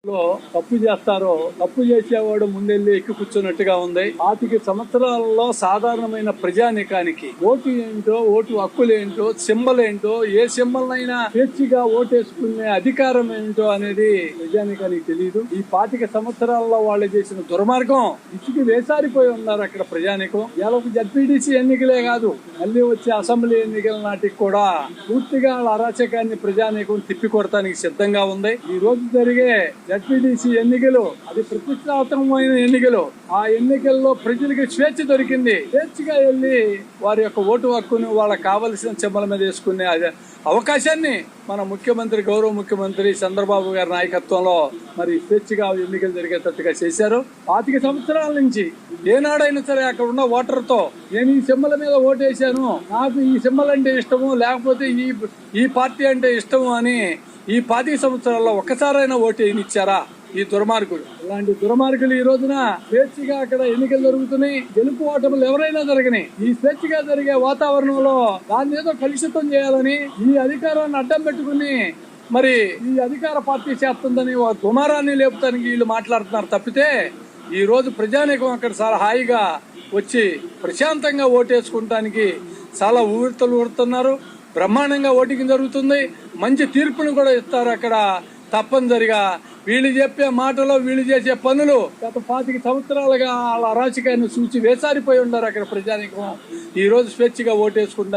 లో తప్పు చేస్తారో తప్పు చేసేవాడు ముందెళ్ళి ఎక్కి కూర్చున్నట్టుగా ఉంది. 25 సంవత్సరాలలో సాధారణమైన ప్రజానికానికి ఓటు ఏంటో, ఓటు హక్కులేంటో, సింబల్ ఏంటో, ఏ సింబల్ అయినా స్వేచ్ఛగా ఓటేసుకునే అధికారం ఏంటో అనేది ప్రజానికానికి తెలియదు. ఈ 25 సంవత్సరాలలో వాళ్ళు చేసిన దుర్మార్గం ఇసుకి వేసారిపోయి ఉన్నారు అక్కడ ప్రజానికం. ఎలాగో జడ్పీటీసీ ఎన్నికలే కాదు, మళ్ళీ వచ్చే అసెంబ్లీ ఎన్నికల నాటికి కూడా పూర్తిగా వాళ్ళ అరాచకాన్ని ప్రజానికం తిప్పికొడటానికి సిద్ధంగా ఉంది. ఈ రోజు జరిగే జడ్పీటీసీ ఎన్నికలు అది ప్రతిష్టాత్మకమైన ఎన్నికలు. ఆ ఎన్నికల్లో ప్రజలకు స్వేచ్ఛ దొరికింది. స్వేచ్ఛగా వెళ్లి వారి యొక్క ఓటు హక్కును వాళ్ళకి కావలసిన చెమ్మల మీద వేసుకునే అవకాశాన్ని మన ముఖ్యమంత్రి, గౌరవ ముఖ్యమంత్రి చంద్రబాబు గారి నాయకత్వంలో మరి స్వేచ్ఛగా ఎన్నికలు జరిగేటట్టుగా చేశారు. 25 సంవత్సరాల నుంచి ఏనాడైనా సరే అక్కడ ఉన్న ఓటర్తో నేను ఈ సింబల్ మీద ఓటేశాను, నాకు ఈ సింబల్ అంటే ఇష్టము, లేకపోతే ఈ పార్టీ అంటే ఇష్టము అని ఈ 25 సంవత్సరాల్లో ఒక్కసారైనా ఓటు ఇచ్చారా ఈ దుర్మార్గులు? ఇలాంటి దుర్మార్గులు ఈ రోజున స్వేచ్ఛగా అక్కడ ఎన్నికలు జరుగుతున్నాయి. గెలుపు ఓటములు ఎవరైనా జరగని ఈ స్వేచ్ఛగా జరిగే వాతావరణంలో దాన్ని ఏదో కలుషితం చేయాలని ఈ అధికారాన్ని అడ్డం పెట్టుకుని మరి ఈ అధికార పార్టీ చేస్తుందని దుమారాన్ని లేపుతానికి వీళ్ళు మాట్లాడుతున్నారు తప్పితే ఈ రోజు ప్రజానీకం అక్కడ చాలా హాయిగా వచ్చి ప్రశాంతంగా ఓటేసుకుంటానికి చాలా ఊరుతున్నారు. బ్రహ్మాండంగా ఓటింగ్ జరుగుతుంది. మంచి తీర్పును కూడా ఇస్తారు అక్కడ. తప్పనిసరిగా వీళ్ళు చెప్పే మాటలు, వీళ్ళు చేసే పనులు గత 25 సంవత్సరాలుగా వాళ్ళ అరాచకాన్ని చూసి వేసారిపోయి ఉన్నారు అక్కడ ప్రజానీకం. ఈ రోజు స్వేచ్ఛగా ఓటేసుకుంటానికి